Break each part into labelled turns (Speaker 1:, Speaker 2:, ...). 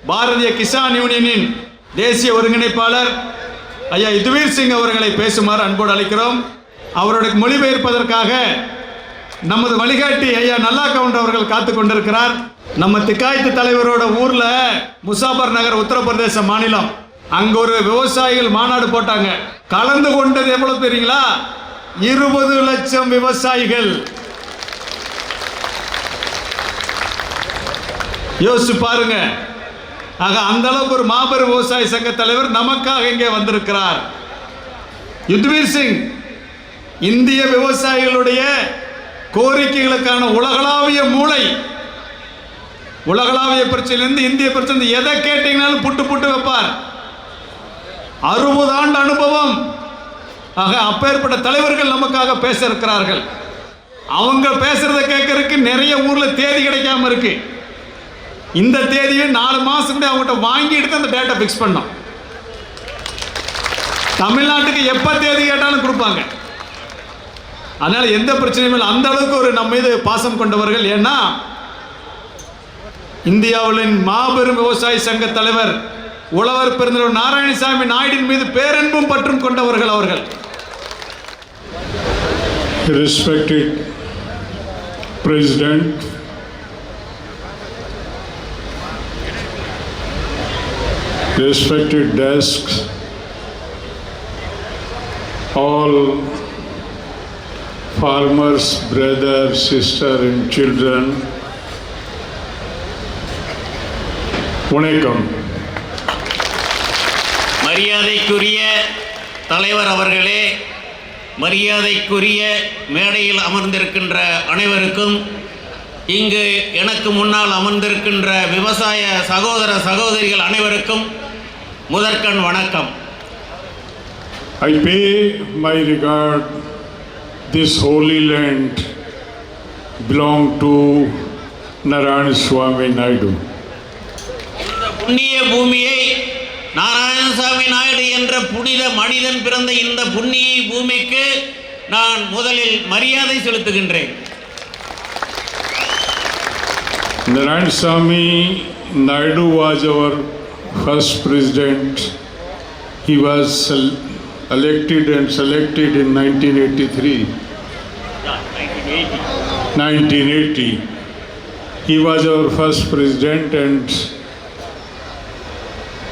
Speaker 1: பாரதிய கிசான் யூனியனின் தேசிய ஒருங்கிணைப்பாளர் ஐயா யுத்வீர் சிங் அவர்களை பேசுமாறு அன்போடு அழைக்கிறோம். அவருடைய மொழிபெயர்ப்பதற்காக நமது வழிகாட்டி ஐயா நல்லா கவுண்டர் அவர்கள் காத்து கொண்டிருக்கிறார். நம்ம திக்காயத்து தலைவரோட ஊர்ல முசாபர் நகர் உத்தரப்பிரதேச மாநிலம், அங்க ஒரு விவசாயிகள் மாநாடு போட்டாங்க. கலந்து கொண்டது எவ்வளவு தெரியுங்களா? 20 லட்சம் விவசாயிகள். யோசிச்சு பாருங்க. ஆக அந்த அளவுக்கு ஒரு மாபெரும் விவசாய சங்க தலைவர் நமக்காக இங்கே வந்திருக்கிறார். யுத்வீர் சிங் இந்திய விவசாயிகளுடைய கோரிக்கைகளுக்கான உலகளாவிய மூளை. உலகளாவிய பிரச்சனையிலிருந்து இந்திய பிரச்சனை எதை கேட்டீங்கன்னாலும் புட்டு புட்டு வைப்பார். 60 ஆண்டு அனுபவம். ஆக அப்பேற்பட்ட தலைவர்கள் நமக்காக பேச இருக்கிறார்கள். அவங்க பேசுறதை கேட்கறதுக்கு நிறைய ஊர்ல தேதி கிடைக்காம இருக்கு. இந்த தேதியை 4 மாசம் கூட அவங்ககிட்ட வாங்கி எடுத்து அந்த டேட்டா பிக்ஸ் பண்ணோம். தமிழ்நாட்டுக்கு எப்ப தேதி கேட்டாலும் கொடுப்பாங்க. அதனால எந்த பிரச்சனையும் இல்லை. அந்த அளவுக்கு ஒரு நம்ம மீது பாசம் கொண்டவர்கள். ஏன்னா இந்தியாவின் மாபெரும் விவசாய சங்க தலைவர் உழவர் பெருந்தலைவர் நாராயணசாமி நாயுடின் மீது பேரன்பும் பற்றும் கொண்டவர்கள் அவர்கள்.
Speaker 2: Respected President, respected desks, all farmers, brothers, sisters and children, வணக்கம்.
Speaker 3: மரியாதைக்குரிய தலைவர் அவர்களே, மரியாதைக்குரிய மேடையில் அமர்ந்திருக்கின்ற அனைவருக்கும், இங்கு எனக்கு முன்னால் அமர்ந்திருக்கின்ற விவசாய சகோதர சகோதரிகள் அனைவருக்கும் முதற்கண் வணக்கம்.
Speaker 2: I pay my regard. This holy land belong to Narayana Swami Naidu.
Speaker 3: இந்த புண்ணிய பூமியை நாராயணசாமி நாயுடு என்ற புனித மனிதன் பிறந்த இந்த புண்ணிய பூமிக்கு நான் முதலில் மரியாதை செலுத்துகின்றேன்.
Speaker 2: Narayana Naidu was our first president. He was elected and selected in 1983. 1980. He was our first president and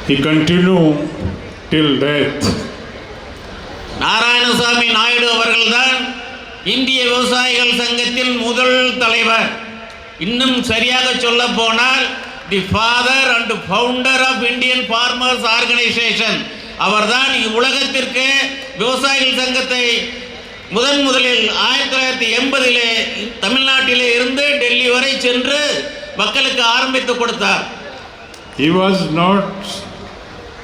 Speaker 2: he continued till death.
Speaker 3: Narayanasamy Naidu அவர்கள்தான் இந்திய விவசாயிகள் சங்கத்தின் முதல் தலைவர். இன்னும் சரியாக சொல்ல போனால் the father and founder of Indian farmers organisation. அவர்தான் உலகத்திற்கு விவசாயிகள் சங்கத்தை முதலில் 1980 தமிழ்நாட்டிலே இருந்து டெல்லி வரை சென்று மக்களுக்கு ஆரம்பித்து கொடுத்தார்.
Speaker 2: He was not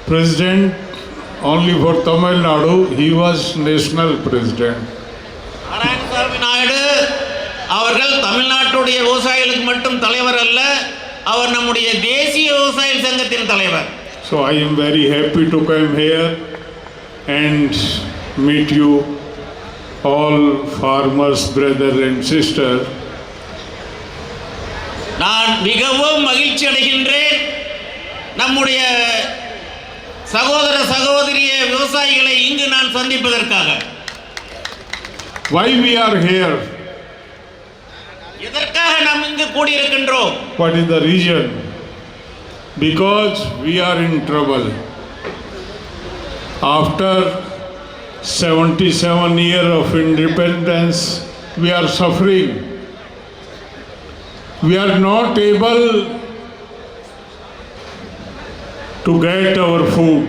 Speaker 2: president only for Tamil Nadu, he was national president.
Speaker 3: Narayanasamy Naidu அவர்கள் தமிழ்நாட்டுடைய விவசாயிகளுக்கு மட்டும் தலைவர் அல்ல, அவர் நம்முடைய தேசிய விவசாயிகள் சங்கத்தின் தலைவர்.
Speaker 2: So I am very happy to come here and meet you all farmers, brother and sister.
Speaker 3: நான் மிகவும் மகிழ்ச்சி அடைகின்றேன். நம்முடைய சகோதர சகோதரிய விவசாயிகளை இங்கு நான் சந்திப்பதற்காக.
Speaker 2: Why we are here?
Speaker 3: எதற்காக நாம் இங்கு கூடியிருக்கின்றோம்?
Speaker 2: What is the reason? Because we are in trouble. After 77 years of independence, we are suffering. We are not able to get our food.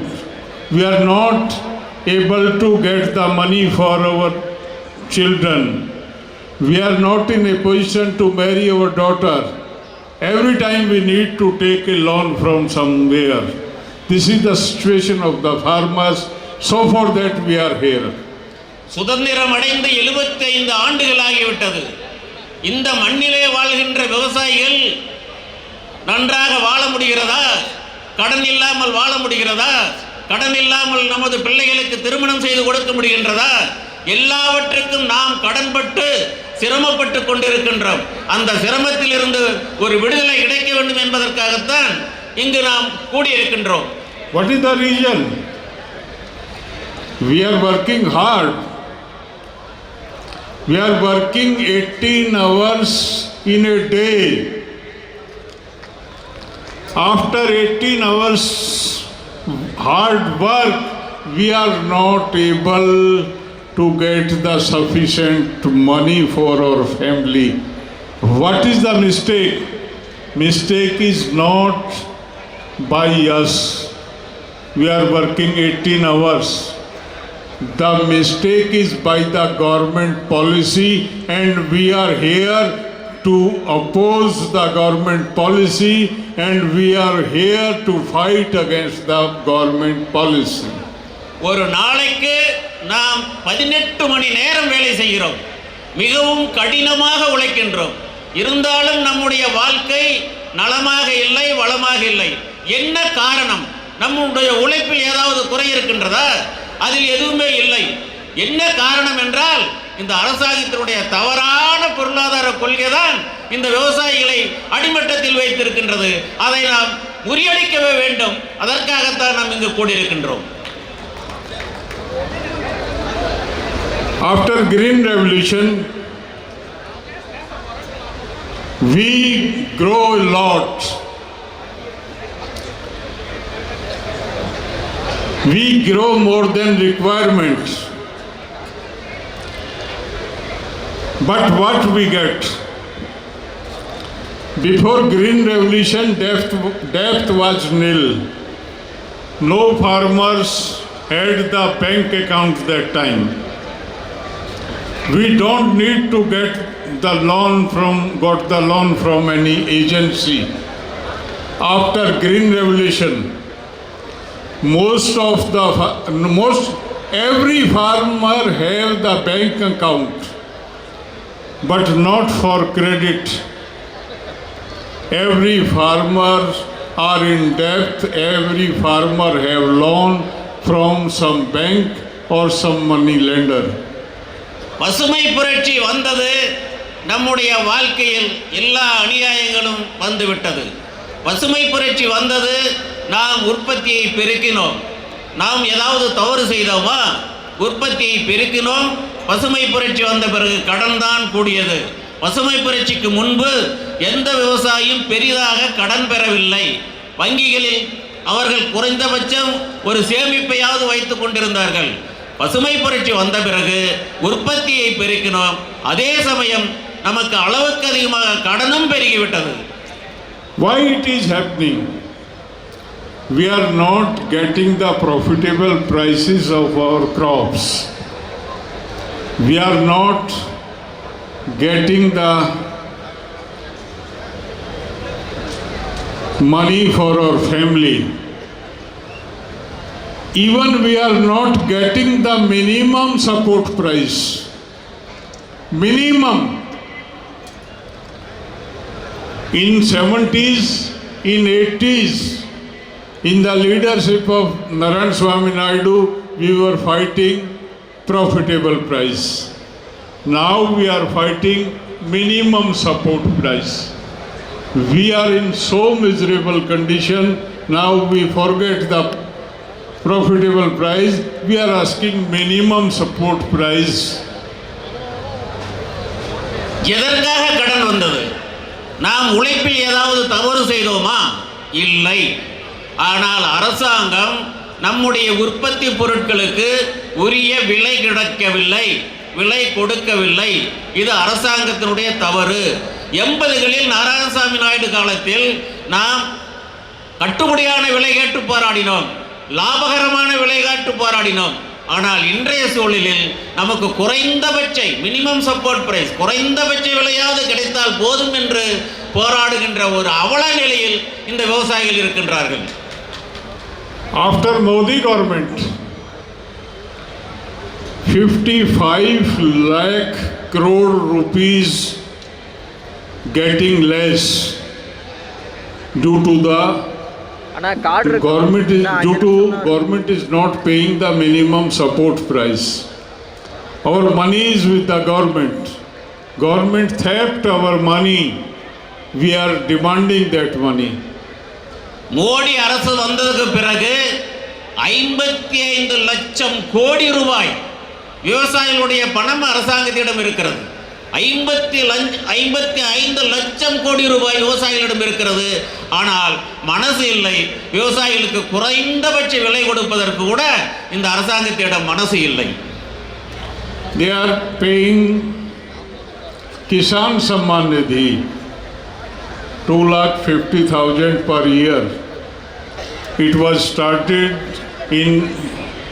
Speaker 2: We are not able to get the money for our children. We are not in a position to marry our daughter. Every time we need to take a loan from somewhere. This is the situation of the farmers. So for that we are here.
Speaker 3: சுதந்திரம் அடைந்து 75 ஆண்டுகள் ஆகிவிட்டது. இந்த மண்ணிலே வாழ்கின்ற விவசாயிகள் நன்றாக வாழ முடிகிறதா? கடன் இல்லாமல் வாழ முடிகிறதா? கடன் இல்லாமல் நமது பிள்ளைகளுக்கு திருமணம் செய்து கொடுக்க முடிகின்றதா? எல்லாவற்றுக்கும் நாம் கடன்பட்டு சிரமப்பட்டு கொண்டிருக்கின்றோம். அந்த சிரமத்தில் இருந்து ஒரு விடுதலை கிடைக்க வேண்டும் என்பதற்காகத்தான் இங்கு நாம் கூடியிருக்கின்றோம்.
Speaker 2: What is the reason? We are working hard. We are working 18 hours in a day. After 18 hours hard work, we are not able to get the sufficient money for our family. What is the mistake? Mistake is not by us. We are working 18 hours. The mistake is by the government policy, and we are here to oppose the government policy, and we are here to fight against the government policy.
Speaker 3: ஒரு நாளைக்கு நாம் 18 மணி நேரம் வேலை செய்கிறோம். மிகவும் கடினமாக உழைக்கின்றோம். இருந்தாலும் நம்முடைய வாழ்க்கை நலமாக இல்லை, வளமாக இல்லை. என்ன காரணம்? நம்முடைய உழைப்பில் ஏதாவது குறை இருக்கின்றதா? அதில் எதுவுமே இல்லை. என்ன காரணம் என்றால் இந்த அரசாங்கத்தினுடைய தவறான பொருளாதார கொள்கை தான் இந்த விவசாயிகளை அடிமட்டத்தில் வைத்திருக்கின்றது. அதை நாம் முறியடிக்கவே வேண்டும். அதற்காகத்தான் நாம் இங்கு கூடியிருக்கின்றோம்.
Speaker 2: After Green Revolution, we grow a lot. We grow more than requirements. But what we get? Before Green Revolution, debt was nil. No farmers had the bank account that time. We don't need to got the loan from any agency. After Green Revolution, every farmer have the bank account, but not for credit. Every farmer are in debt. Every farmer have loan from some bank or some money lender.
Speaker 3: பசுமை புரட்சி வந்தது. நம்முடைய வாழ்க்கையில் எல்லா அநியாயங்களும் வந்துவிட்டது. பசுமை புரட்சி வந்தது. நாம் உற்பத்தியை பெருக்கினோம். நாம் ஏதாவது தவறு செய்தோமா? உற்பத்தியை பெருக்கினோம். பசுமை புரட்சி வந்த பிறகு கடன் தான் கூடியது. பசுமை புரட்சிக்கு முன்பு எந்த விவசாயியும் பெரிதாக கடன் பெறவில்லை. வங்கிகளில் அவர்கள் குறைந்தபட்சம் ஒரு சேமிப்பையாவது வைத்துக் கொண்டிருந்தார்கள். பசுமை புரட்சி வந்த பிறகு உற்பத்தியை பெருக்கினோம். அதே சமயம் நமக்கு அளவுக்கு அதிகமாக கடனும் பெருகிவிட்டது.
Speaker 2: Why it is happening? We are not getting the profitable prices of our crops. We are not getting the money for our family. Even we are not getting the minimum support price. Minimum. In 70s, in 80s, in the leadership of Narayan Swami Naidu, we were fighting profitable price. Now we are fighting minimum support price. We are in so miserable condition. Now we forget the profitable price. We are asking minimum support price.
Speaker 3: எதற்காக கடன் வந்தது? நாம் உழைப்பில் ஏதாவது தவறு செய்தோமா? இல்லை. ஆனால் அரசாங்கம் நம்முடைய உற்பத்தி பொருட்களுக்கு உரிய விலை கிடைக்கவில்லை, விலை கொடுக்கவில்லை. இது அரசாங்கத்தினுடைய தவறு. 80களில் நாராயணசாமி நாயுடு காலத்தில் நாம் கட்டுப்படியான விலை கேட்டு போராடினோம், லாபகரமான விலை கேட்டு போராடினோம். ஆனால் இன்றைய சூழலில் நமக்கு குறைந்தபட்ச மினிமம் சப்போர்ட் பிரைஸ், குறைந்தபட்ச விலையாவது கிடைத்தால் போதும் என்று போராடுகின்ற ஒரு அவல நிலையில் இந்த விவசாயிகள் இருக்கின்றார்கள்.
Speaker 2: After Modi government, 55 lakh crore rupees getting less due to the government is not paying the minimum support price. Our money is with the government. Government theft our money. We are demanding that money.
Speaker 3: Modi அரசு வந்ததுக்கு பிறகு 55 லட்சம் கோடி ரூபாய் விவசாயிகளுடைய பணம் அரசாங்கத்திடம் இருக்கிறது. 55 லட்சம் கோடி ரூபாய் விவசாயிகளிடம் இருக்கிறது. ஆனால் மனசு இல்லை. விவசாயிகளுக்கு குறைந்தபட்ச விலை கொடுப்பதற்கு கூட இந்த அரசாங்கத்திடம் மனசு இல்லை.
Speaker 2: They are paying Kisan Samman Nidhi 2,50,000 per year. It was started in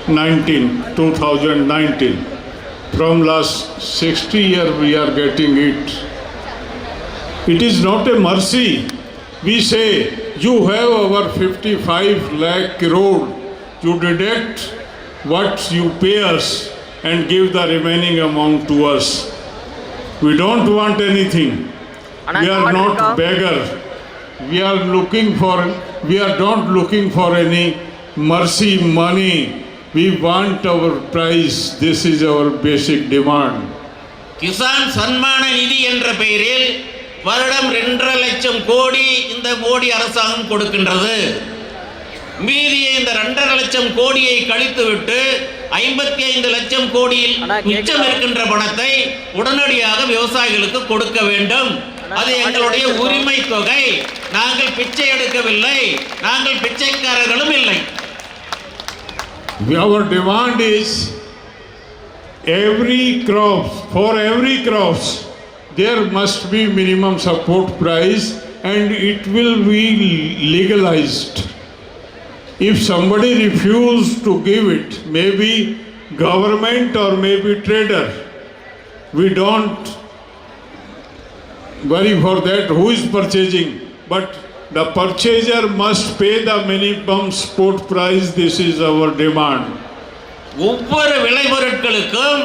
Speaker 2: 2019. From last 60 years we are getting it. It is not a mercy. We say you have over 55 lakh crore. You deduct what you pay us and give the remaining amount to us. We don't want anything. We are not beggar. We are not looking for any mercy money. We want our price. This is our basic demand.
Speaker 3: Kisan சன்மான நிதி என்ற பெயரில் வருடம் 2.5 லட்சம் கோடி இந்த மோடி அரசாங்கம் கொடுக்கின்றது. மீதியை இந்த 2.5 லட்சம் கோடியை கழித்துவிட்டு 55 லட்சம் கோடியில் மிச்சம் இருக்கின்ற பணத்தை உடனடியாக விவசாயிகளுக்கு கொடுக்க வேண்டும். அது எங்களுடைய உரிமை தொகை. நாங்கள் பிச்சை எடுக்கவில்லை, நாங்கள் பிச்சைக்காரர்களும் இல்லை.
Speaker 2: Our demand is for every crops there must be minimum support price and it will be legalized. If somebody refuses to give it, maybe government or maybe trader, we don't worry for that who is purchasing, but the purchaser must pay the minimum support price. This is our demand.
Speaker 3: ஒவ்வொரு விளைபொருட்களுக்கும்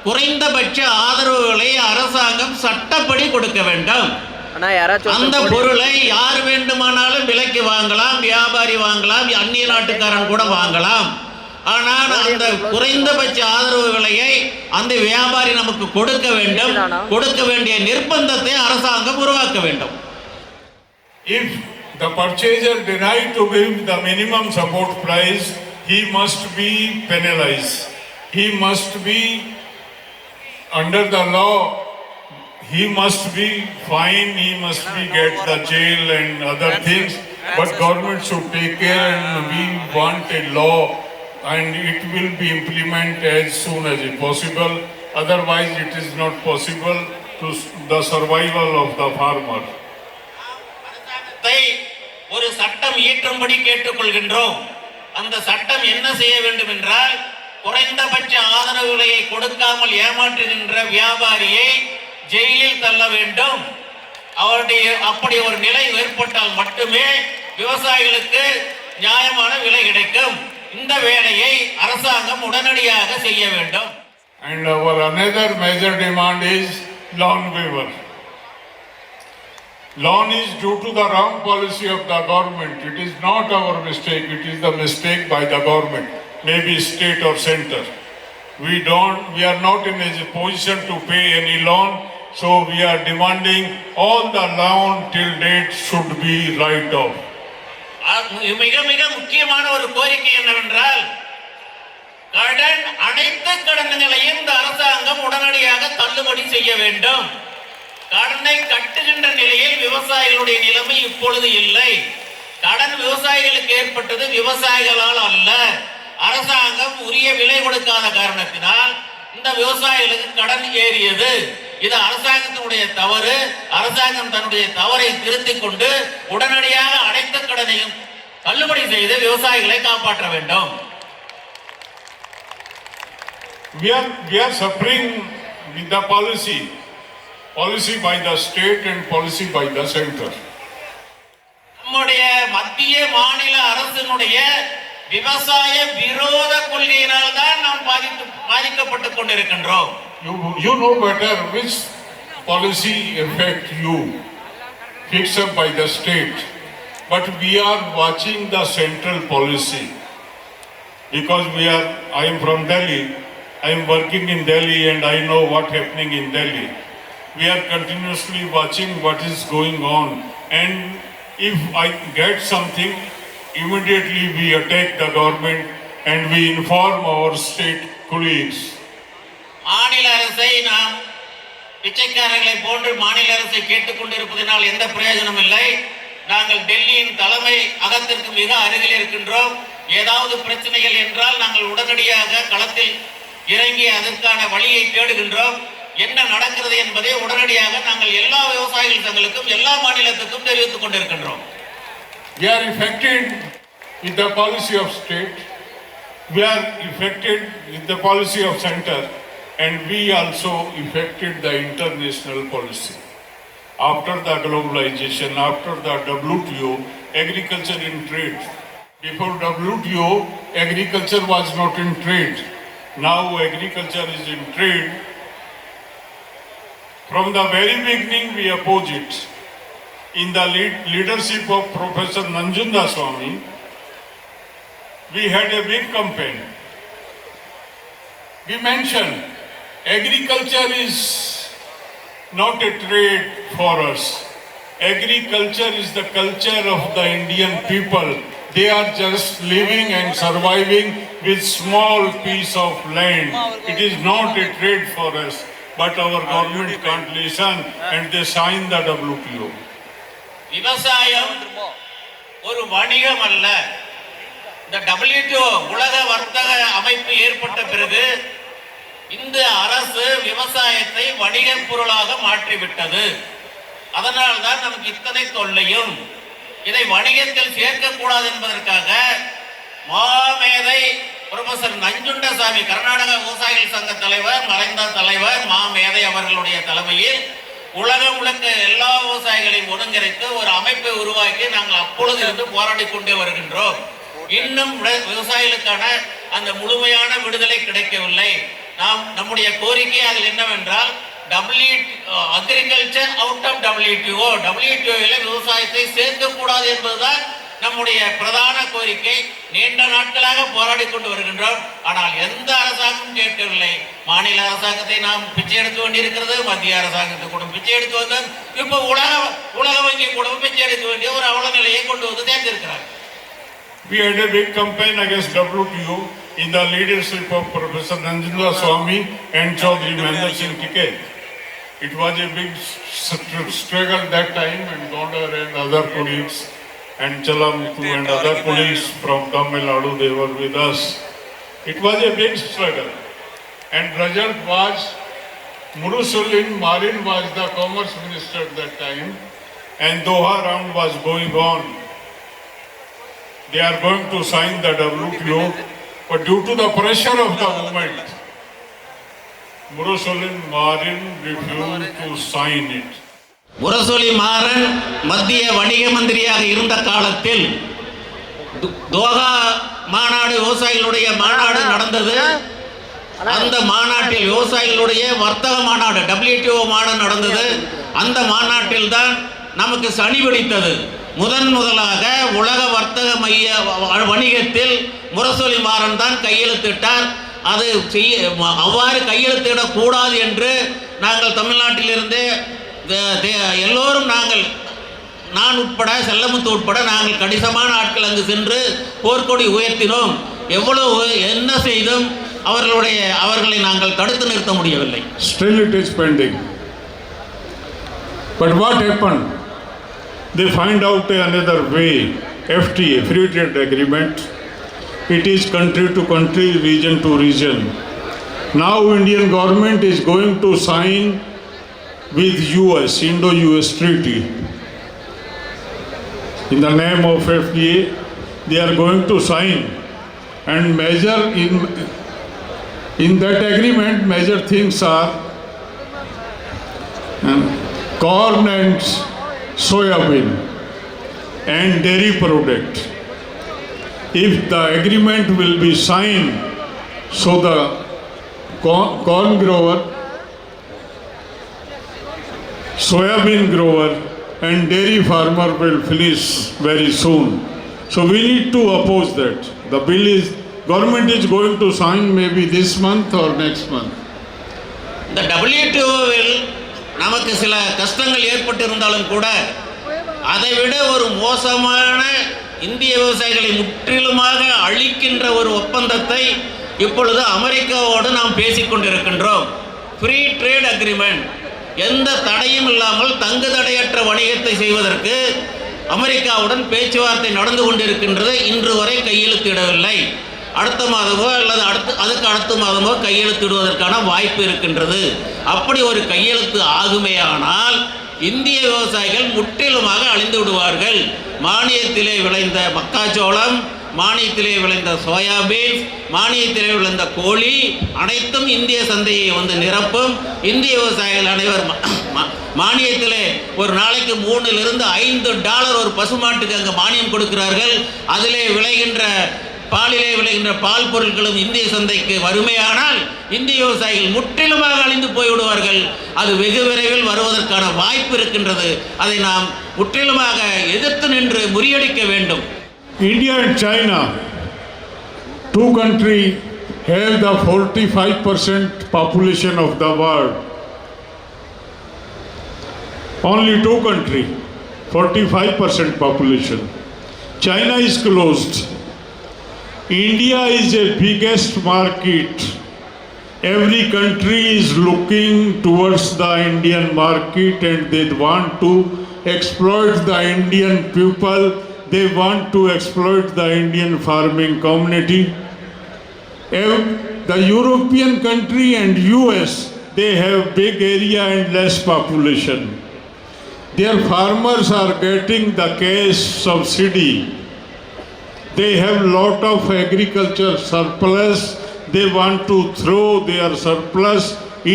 Speaker 3: குறைந்தபட்ச ஆதரவு விலை அரசாங்கம் சட்டப்படி கொடுக்க வேண்டும். அந்த பொருளை யார் வேண்டுமானாலும் விலைக்கு வாங்கலாம், வியாபாரி வாங்கலாம், அந்நிய நாட்டுக்காரன் கூட வாங்கலாம். ஆனால் அந்த குறைந்தபட்ச ஆதரவு விலையை அந்த வியாபாரி நமக்கு கொடுக்க வேண்டும். கொடுக்க வேண்டிய நிர்பந்தத்தை அரசாங்கம் உருவாக்க வேண்டும்.
Speaker 2: If the purchaser denied to give the minimum support price, he must be penalized. He must be under the law. He must be fined. He must be get the jail and other things. But government should take care, and we want a law, and it will be implemented as soon as possible. Otherwise, it is not possible to the survival of the farmer.
Speaker 3: ஒரு சட்டம் இயற்றும்படி கேட்டுக்கொள்கின்றோம். அந்த சட்டம் என்ன செய்ய வேண்டும் என்றால், குறைந்தபட்ச ஆதரவு விலையை கொடுக்காமல் ஏமாற்றுகின்ற வியாபாரியை ஜெயிலில் தள்ள வேண்டும். அப்படி ஒரு நிலை ஏற்பட்டால் மட்டுமே விவசாயிகளுக்கு நியாயமான விலை கிடைக்கும். இந்த வேலையை அரசாங்கம் உடனடியாக செய்ய வேண்டும்.
Speaker 2: And our another major demand is loan waiver. Loan is due to the wrong policy of the government. It is not our mistake. It is the mistake by the government, maybe state or center. We are not in a position to pay any loan, so we are demanding all the loan till date should be write off.
Speaker 3: மிக மிக முக்கியமான ஒரு கோரிக்கை என்னவென்றால், அனைத்து கடன்களையும் இந்த அரசாங்கம் உடனடியாக தள்ளுபடி செய்ய வேண்டும். கடனை கட்டுகின்ற நிலையில் விவசாயிகளுடைய நிலைமை இப்பொழுது இல்லை. கடன் விவசாயிகளுக்கு ஏற்பட்டது விவசாயிகளால் அல்ல. அரசாங்கம் உரிய விலை கொடுக்காத காரணத்தினால் இந்த விவசாயிகளுக்கு கடன் ஏறியது. இது அரசாங்கத்தினுடைய தவறு. அரசாங்கம் தன்னுடைய தவறை திருத்திக் கொண்டு உடனடியாக அனைத்து கடனையும் தள்ளுபடி செய்து விவசாயிகளை காப்பாற்ற வேண்டும்.
Speaker 2: We are suffering with the policy by the state and policy by the center.
Speaker 3: நம்முடைய மத்திய மாநில அரசினுடைய விவசாய விரோத கொள்கையினால் தான் நாம் பாதிக்கப்பட்டுக் கொண்டிருக்கின்றோம்.
Speaker 2: You know better which policy affect you fixed up by the state, but we are watching the central policy because I am from Delhi. I am working in Delhi and I know what happening in Delhi. We are continuously watching what is going on, and if I get something, immediately we attack the government and we inform our state colleagues.
Speaker 3: மாநில அரசை நாம் பிச்சைக்காரர்களை போன்று மாநில அரசை கேட்டுக்கொண்டிருப்பதனால் எந்த பிரயோஜனம் இல்லை. நாங்கள் டெல்லியின் தலைமை அகத்திற்கு மிக அருகில் இருக்கின்றோம். ஏதாவது பிரச்சனைகள் என்றால் நாங்கள் உடனடியாக களத்தில் இறங்கி அதற்கான வழியை தேடுகின்றோம். என்ன நடக்கிறது என்பதை உடனடியாக நாங்கள் எல்லா விவசாயிகள் சங்கங்களுக்கும் எல்லா மாநிலத்துக்கும் தெரிவித்துக் கொண்டிருக்கின்றோம்.
Speaker 2: We are affected with the policy of state. We are affected with the policy of center, and we also affected the international policy. After the globalization, after the WTO, agriculture in trade. Before WTO, agriculture was not in trade. Now agriculture is in trade. From the very beginning we oppose it. In the leadership of Professor Nanjundaswamy, we had a big campaign. We mentioned agriculture is not a trade for us. Agriculture is the culture of the Indian people. They are just living and surviving with small piece of land. It is not a trade for us. But our government can't listen and they sign the WTO.
Speaker 3: விவசாயம் ஒரு வணிகம் அல்ல. இந்த WTO உலக வர்த்தக அமைப்பு ஏற்பட்ட பிறகு இந்த அரசு விவசாயத்தை வணிக பொருளாக மாற்றிவிட்டது. அதனால் தான் நமக்கு இத்தனை தொல்லையும். இதை வணிகத்தில் சேர்க்கக்கூடாது என்பதற்காக மாமேதை புரொஃபசர் நஞ்சுண்டசாமி, கர்நாடக விவசாயிகள் சங்க தலைவர், மறைந்த தலைவர் மாமேதை அவர்களுடைய தலைமையில் உலகம் முழுக்க எல்லா விவசாயிகளையும் ஒருங்கிணைத்து ஒரு அமைப்பை உருவாக்கி நாங்கள் அப்பொழுது இருந்து போராடி கொண்டே வருகின்றோம். இன்னும் விவசாயிகளுக்கான அந்த முழுமையான விடுதலை கிடைக்கவில்லை. நம்முடைய கோரிக்கை அதில் என்னவென்றால் அக்ரிகல்ச்சர் அவுட் ஆஃப் WTO, WTOவில் விவசாயத்தை சேர்க்கக்கூடாது என்பதுதான் நம்முடைய பிரதான கோரிக்கை. நீண்ட நாட்களாக போராடி கொண்டு வருகின்றோம். ஆனால் எந்த அரசாங்கமும் கேட்கவில்லை. மாநில அரசாங்கத்தை நாம் பிச்சை எடுக்க வேண்டியிருக்கிறது, மத்திய அரசாங்கத்தை கூட பிச்சை எடுத்து வந்தோம். இப்போ உலக வங்கி கூட பிச்சை எடுக்க வேண்டிய ஒரு அவல நிலையை கொண்டு வந்து சேர்ந்திருக்கிறார்.
Speaker 2: We had a big campaign against WTO in the leadership of Professor Nanjundaswamy and Chaudhry Mahendra Singh Tiket. It was a big struggle that time, and Gondar and other colleagues and Chalamuthu and other colleagues from Tamil Nadu, they were with us. It was a big struggle, and result was Murusulin Marin was the commerce minister at that time, and Doha round was going on. They are going to sign the WTO, but due to the pressure of the movement, Murusulin Marin refused to sign it.
Speaker 3: Murasoli Maran மத்திய வணிக மந்திரியாக இருந்த காலத்தில் Doha மாநாடு, விவசாயிகளுடைய மாநாடு நடந்தது. அந்த மாநாட்டில் விவசாயிகளுடைய வர்த்தக மாநாடு WTO மாநாடு நடந்தது. அந்த மாநாட்டில் தான் நமக்கு சனி பிடித்தது. முதலாக உலக வர்த்தக மைய வணிகத்தில் முரசொலி மாறன் தான் கையெழுத்திட்டார். அது அவ்வாறு கையெழுத்திடக்கூடாது என்று நாங்கள் தமிழ்நாட்டிலிருந்து எல்லோரும் நான் உட்பட செல்லமுத்து உட்பட நாங்கள் கணிசமான ஆட்கள் அங்கு சென்று போர்க்கொடி உயர்த்தினோம். எவ்வளவு என்ன செய்தும் அவர்களை நாங்கள் தடுத்து நிறுத்த முடியவில்லை.
Speaker 2: Still it is pending. But what happened? They find out another way. FTA, Free Trade Agreement. It is country to country, region to region. Now Indian government is going to sign with US, Indo-US Treaty. In the name of FTA, they are going to sign and measure in that agreement, major things are corn and soybean and dairy product. If the agreement will be signed, so the corn grower, soybean grower and dairy farmer will finish very soon. So we need to oppose that. The bill is, government is going to sign maybe this month or next month.
Speaker 3: The WTOவில் நமக்கு சில கஷ்டங்கள் ஏற்பட்டிருந்தாலும் கூட அதைவிட ஒரு மோசமான இந்திய விவசாயிகளை முற்றிலுமாக அழிக்கின்ற ஒரு ஒப்பந்தத்தை இப்பொழுது அமெரிக்காவோடு நாம் பேசிக்கொண்டிருக்கின்றோம். ஃப்ரீ ட்ரேட் அக்ரிமெண்ட், எந்த தடையும் இல்லாமல் தங்கு தடையற்ற வணிகத்தை செய்வதற்கு அமெரிக்காவுடன் பேச்சுவார்த்தை நடந்து கொண்டிருக்கின்றது. இன்று வரை கையெழுத்திடவில்லை. அடுத்த மாதமோ அல்லது அதுக்கு அடுத்த மாதமோ கையெழுத்திடுவதற்கான வாய்ப்பு இருக்கின்றது. அப்படி ஒரு கையெழுத்து ஆகுமேயானால் இந்திய விவசாயிகள் முற்றிலுமாக அழிந்து விடுவார்கள். மானியத்திலே விளைந்த மக்காச்சோளம், மானியத்திலே விளைந்த சோயாபீன்ஸ், மானியத்திலே விளைந்த கோழி அனைத்தும் இந்திய சந்தையை வந்து நிரப்பும். இந்திய விவசாயிகள் அனைவர் மானியத்திலே ஒரு நாளைக்கு $3 ஒரு பசுமாட்டுக்கு அங்கே மானியம் கொடுக்கிறார்கள். அதிலே விளைகின்ற பாலிலே விளைகின்ற பால் பொருட்களும் இந்திய சந்தைக்கு வறுமையானால் இந்திய விவசாயிகள் முற்றிலுமாக அழிந்து போய்விடுவார்கள். அது வெகு விரைவில் வருவதற்கான வாய்ப்பு இருக்கின்றது. அதை நாம் முற்றிலுமாக எதிர்த்து நின்று முறியடிக்க வேண்டும்.
Speaker 2: India and China, two countries have the 45% population of the world. Only two countries, 45% population. China is closed. India is the biggest market. Every country is looking towards the Indian market and they want to exploit the Indian people. They want to exploit the Indian farming community. The European country and US, they have big area and less population. Their farmers are getting the cash subsidy. They have lot of agriculture surplus. They want to throw their surplus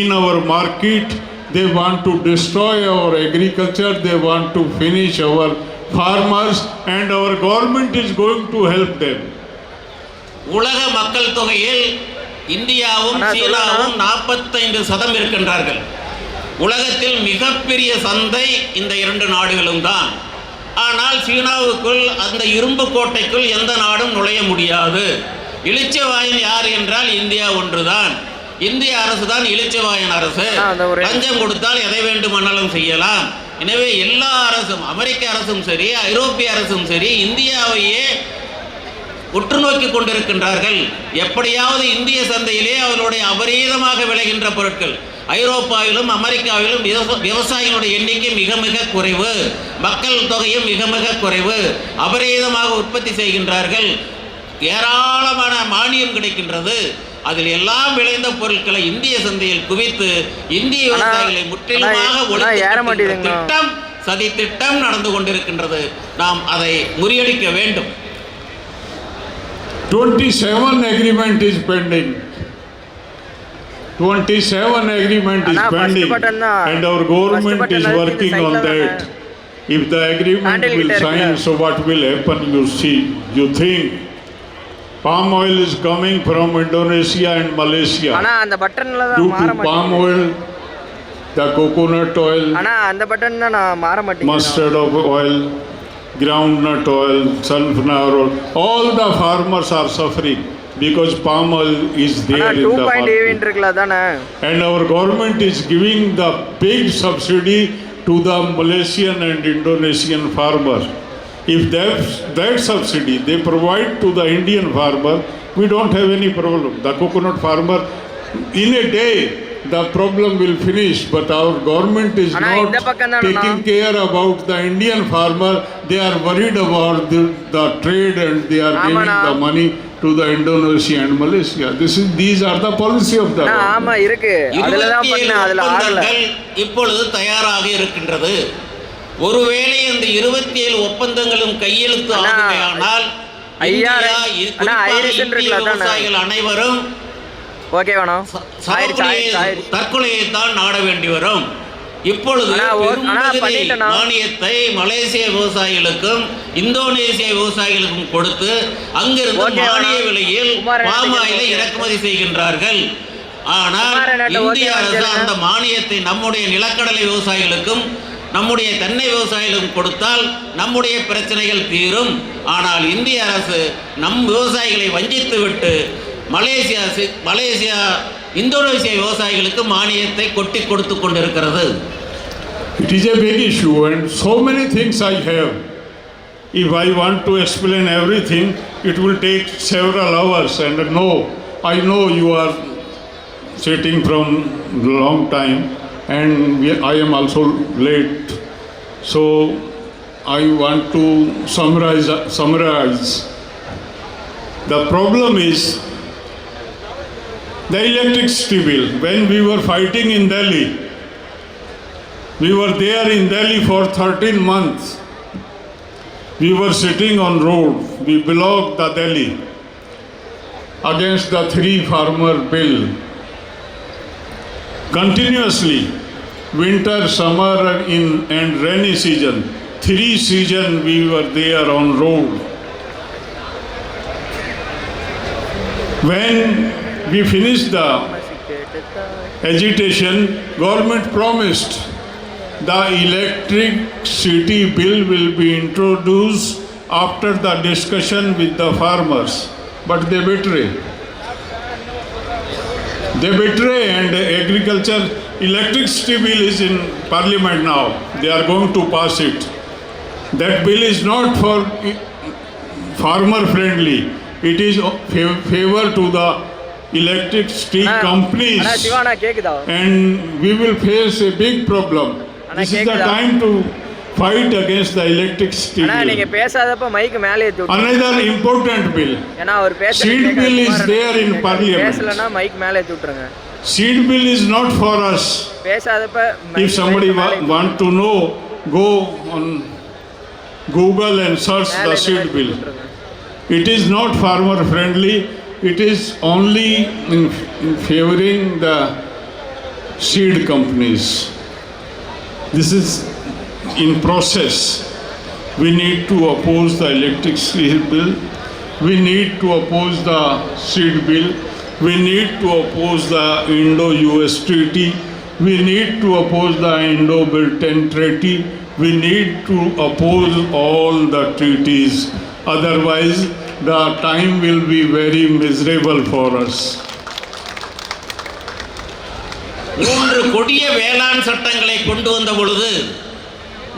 Speaker 2: in our market. They want to destroy our agriculture. They want to finish our farmers and our government is going to help them.
Speaker 3: உலக மக்கள் தொகையில் இந்தியாவும் சீனாவும் 45% இருக்கின்றார்கள். உலகத்தில் மிகப்பெரிய சந்தை இந்த இரண்டு நாடுகளும் தான். ஆனால் சீனாவுக்குள் அந்த இரும்பு கோட்டைக்குள் எந்த நாடும் நுழைய முடியாது. இளிச்சவாயன் யார் என்றால் இந்தியா ஒன்றுதான். இந்திய அரசு தான் இளிச்சவாயன் அரசு. லஞ்சம் கொடுத்தால் எதை வேண்டுமானாலும் செய்யலாம். எனவே எல்லா அரசும், அமெரிக்க அரசும் சரி, ஐரோப்பிய அரசும் சரி, இந்தியாவையே உற்று நோக்கி கொண்டிருக்கின்றார்கள். எப்படியாவது இந்திய சந்தையிலே அவர்களுடைய அபரீதமாக விளைகின்ற பொருட்கள், ஐரோப்பாவிலும் அமெரிக்காவிலும் விவசாயிகளுடைய எண்ணிக்கை மிக மிக குறைவு, மக்கள் தொகையும் மிக மிக குறைவு, அபரீதமாக உற்பத்தி செய்கின்றார்கள், ஏராளமான மானியம் கிடைக்கின்றது. அதில் எல்லாம் விளைந்த பொருட்களை இந்திய சந்தையில் குவித்து இந்திய விவசாயிகளை முற்றிலுமாக ஒழிக்கின்ற திட்டம், சதி திட்டம் நடந்து கொண்டிருக்கின்றது. நாம் அதை முறியடிக்க வேண்டும்.
Speaker 2: 27 agreement is pending. 27 agreement is pending and our government is working on that. If the agreement will sign, so what will happen? You think palm oil is coming from Indonesia and Malaysia. Due to palm oil, the coconut oil, mustard oil, groundnut oil, sunflower oil, all the farmers are suffering because palm oil is there in the market. And our government is giving the big subsidy to the Malaysian and Indonesian farmers. If that subsidy they provide to the Indian farmer, we don't have any problem. The coconut farmer, in a day, the problem will finish, but our government is not taking care about the Indian farmer. They are worried about the trade and they are giving the money to the Indonesia and Malaysia. These are the policy of the government.
Speaker 3: இப்பொழுது தயாராக இருக்கின்றது. ஒருவேளை அந்த 27 ஒப்பந்தங்களும் கையெழுத்து ஆகுமானால் விவசாயிகள் அனைவரும் தற்கொலையை தான் நாட வேண்டி வரும். இப்பொழுது மானியத்தை மலேசிய விவசாயிகளுக்கும் இந்தோனேசிய விவசாயிகளுக்கும் கொடுத்து அங்கிருந்து மானிய விலையில் பாம் ஆயிலை இறக்குமதி செய்கின்றார்கள். ஆனால் இந்திய அரசு அந்த மானியத்தை நம்முடைய நிலக்கடலை விவசாயிகளுக்கும் நம்முடைய தென்னை விவசாயிகளுக்கும் கொடுத்தால் நம்முடைய பிரச்சனைகள் தீரும். ஆனால் இந்திய அரசு நம் விவசாயிகளை வஞ்சித்துவிட்டு மலேசியா இந்தோனேசிய விவசாயிகளுக்கு மானியத்தை கொட்டி கொடுத்து கொண்டிருக்கிறது.
Speaker 2: It is a big issue, and so many things I have. If I want to explain everything, it will take several hours. And no, I know you are sitting from long time, and I am also late. So I want to summarize. The problem is the electricity bill. When we were fighting in Delhi, we were there in Delhi for 13 months. We were sitting on road. We blocked the Delhi against the 3 farmer bill. Continuously, winter, summer and rainy season, 3 seasons we were there on road. When we finished the agitation, government promised the electricity bill will be introduced after the discussion with the farmers, but they betray. They betray, and agriculture electricity bill is in parliament now. They are going to pass it. That bill is not for farmer friendly. It is favor to the electricity companies, and we will face a big problem. This is the time to fight against the electricity bill. Another important bill. Seed bill is there in parliament. Seed bill is not for us. If somebody want to know, go on Google and search the seed bill. It is not farmer friendly. It is only in favoring the seed companies. This is in process. We need to oppose the electricity bill. We need to oppose the seed bill. We need to oppose the Indo-US treaty. We need to oppose the Indo-Britain treaty. We need to oppose all the treaties. Otherwise, the time will be very miserable for us.
Speaker 3: 3 கொடிய வேளாண் சட்டங்களை கொண்டு வந்த பொழுது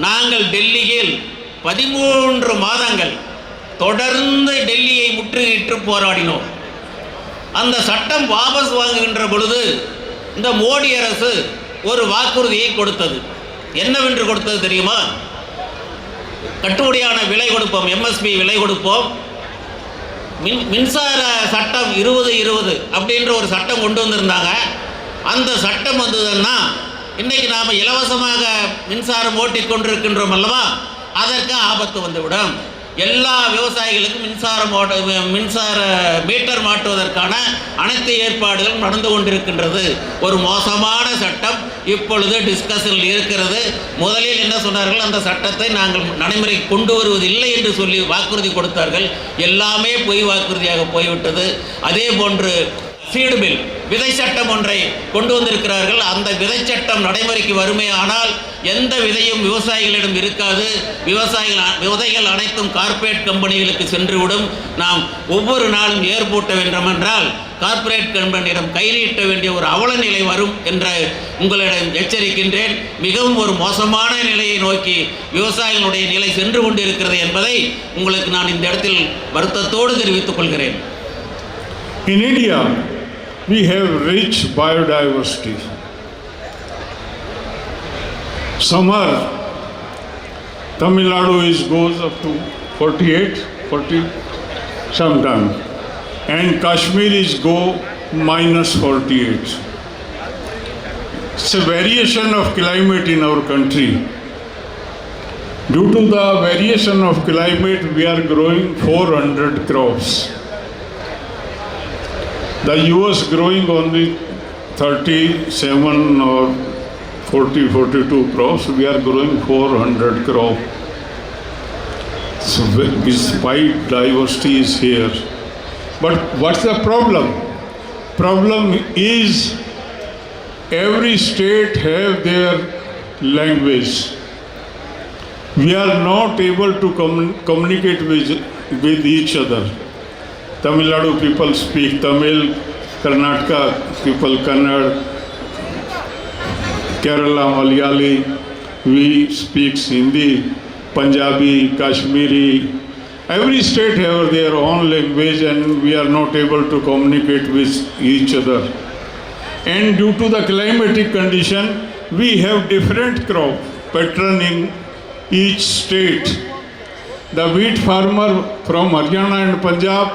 Speaker 3: நாங்கள் டெல்லியில் 13 மாதங்கள் தொடர்ந்து டெல்லியை முற்றுகையிட்டு போராடினோம். அந்த சட்டம் வாபஸ் வாங்குகின்ற பொழுது இந்த மோடி அரசு ஒரு வாக்குறுதியை கொடுத்தது. என்னவென்று கொடுத்தது தெரியுமா? கட்டுப்படியான விலை கொடுப்போம், எம்எஸ்பி விலை கொடுப்போம். மின்சார சட்டம் 2020 அப்படின்ற ஒரு சட்டம் கொண்டு வந்திருந்தாங்க. அந்த சட்டம் வந்ததுன்னா இன்றைக்கி நாம் இலவசமாக மின்சாரம் ஓட்டிக்கொண்டிருக்கின்றோம் அல்லவா, அதற்கு ஆபத்து வந்துவிடும். எல்லா விவசாயிகளுக்கும் மின்சார மீட்டர் மாட்டுவதற்கான அனைத்து ஏற்பாடுகளும் நடந்து கொண்டிருக்கின்றது. ஒரு மோசமான சட்டம் இப்பொழுது டிஸ்கஷனில் இருக்கிறது. முதலில் என்ன சொன்னார்கள், அந்த சட்டத்தை நாங்கள் நடைமுறைக்கு கொண்டு வருவதில்லை என்று சொல்லி வாக்குறுதி கொடுத்தார்கள். எல்லாமே பொய் வாக்குறுதியாக போய்விட்டது. அதே போன்று சீடு பில், விதை சட்டம் ஒன்றை கொண்டு வந்திருக்கிறார்கள். அந்த விதை சட்டம் நடைமுறைக்கு வருமே ஆனால் எந்த விதையும் விவசாயிகளிடம் இருக்காது. விதைகள் அனைத்தும் கார்ப்பரேட் கம்பெனிகளுக்கு சென்றுவிடும். நாம் ஒவ்வொரு நாளும் ஏர் பூட்ட வேண்டும் என்றால் கார்ப்பரேட் கம்பெனியிடம் கை நீட்ட வேண்டிய ஒரு அவல நிலை வரும் என்று உங்களிடம் எச்சரிக்கின்றேன். மிகவும் ஒரு மோசமான நிலையை நோக்கி விவசாயிகளுடைய நிலை சென்று கொண்டிருக்கிறது என்பதை உங்களுக்கு நான் இந்த இடத்தில் வருத்தத்தோடு தெரிவித்துக் கொள்கிறேன்.
Speaker 2: In India, we have rich biodiversity. Summer, Tamil Nadu goes up to 40 sometime, and Kashmir go -48. It's a variation of climate in our country. Due to the variation of climate, we are growing 400 crops. The US growing only 37 or 42 crops. We are growing 400 crops. So despite diversity is here. But what's the problem? Problem is every state have their language. We are not able to communicate with each other. Tamil Nadu people speak Tamil, Karnataka people Kannada, Kerala Malayali, we speak Hindi, Punjabi, Kashmiri. Every state have their own language and we are not able to communicate with each other. And due to the climatic condition, we have different crop pattern in each state. The wheat farmer from Haryana and Punjab,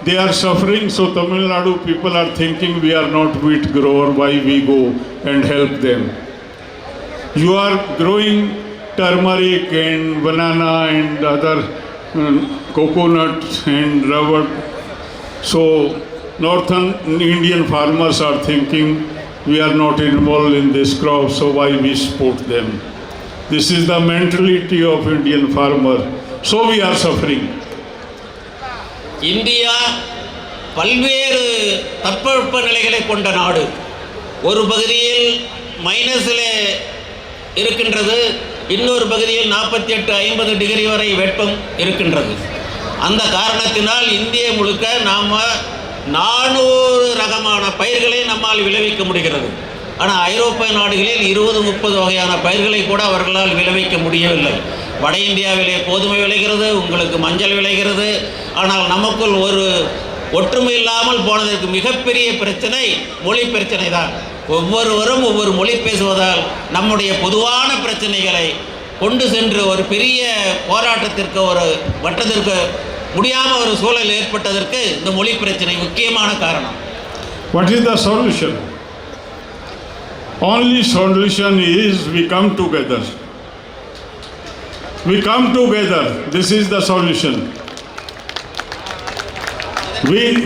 Speaker 2: they are suffering, so Tamil Nadu people are thinking we are not wheat grower, why we go and help them. You are growing turmeric and banana and other coconut and rubber. So northern Indian farmers are thinking we are not involved in this crop, so why we support them? This is the mentality of Indian farmer. So we are suffering.
Speaker 3: India பல்வேறு தட்பவெப்ப நிலைகளை கொண்ட நாடு. ஒரு பகுதியில் மைனஸில் இருக்கின்றது, இன்னொரு பகுதியில் 48-50 டிகிரி வரை வெப்பம் இருக்கின்றது. அந்த காரணத்தினால் இந்திய முழுக்க நாம் 400 ரகமான பயிர்களை நம்மால் விளைவிக்க முடிகிறது. ஆனால் ஐரோப்பிய நாடுகளில் 20-30 வகையான பயிர்களை கூட அவர்களால் விளைவிக்க முடியவில்லை. வட இந்தியாவிலே கோதுமை விளைகிறது, உங்களுக்கு மஞ்சள் விளைகிறது. ஆனால் நமக்குள் ஒரு ஒற்றுமை இல்லாமல் போனதற்கு மிகப்பெரிய பிரச்சனை மொழி பிரச்சனை தான். ஒவ்வொருவரும் ஒவ்வொரு மொழி பேசுவதால் நம்முடைய பொதுவான பிரச்சனைகளை கொண்டு சென்று ஒரு பெரிய போராட்டத்திற்கு ஒரு வட்டத்திற்கு முடியாமல் ஒரு சூழல் ஏற்பட்டதற்கு இந்த மொழி பிரச்சனை முக்கியமான காரணம்.
Speaker 2: What is the solution? Only solution is we come together. We come together. This is the solution.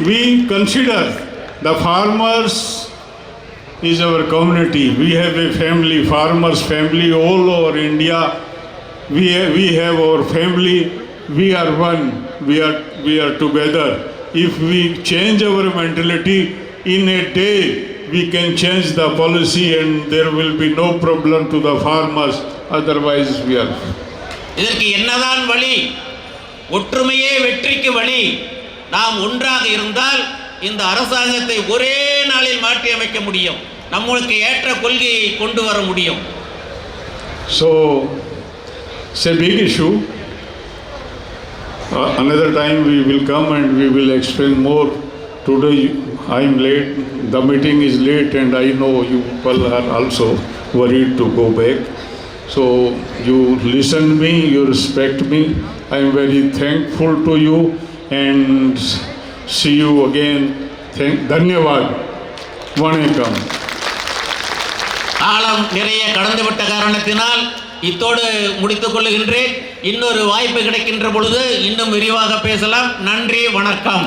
Speaker 2: We consider the farmers is our community. We have a family, farmers family all over India. We have our family. We are one. We are together. If we change our mentality in a day, we can change the policy and there will be no problem to the farmers. Otherwise we are.
Speaker 3: இதற்கு என்னதான் வழி? ஒற்றுமையே வெற்றிக்கு வழி. நாம் ஒன்றாக இருந்தால் இந்த அரசாங்கத்தை ஒரே நாளில் மாற்றி அமைக்க முடியும். நம்மளுக்கு ஏற்ற கொள்கையை கொண்டு வர முடியும்.
Speaker 2: So it's a big issue. Another time we will come and we will explain more. Today I am late. The meeting is late and I know you people are also worried to go back. So you listen me, you respect me. I am very thankful to you and see you again. Dhanyavad. Vanakkam.
Speaker 3: காலம் நிறைய கடந்துவிட்ட காரணத்தினால் இத்தோடு முடித்துக் கொள்ளுகின்றேன். இன்னொரு வாய்ப்பு கிடைக்கின்ற பொழுது இன்னும் விரிவாக பேசலாம். நன்றி, வணக்கம்.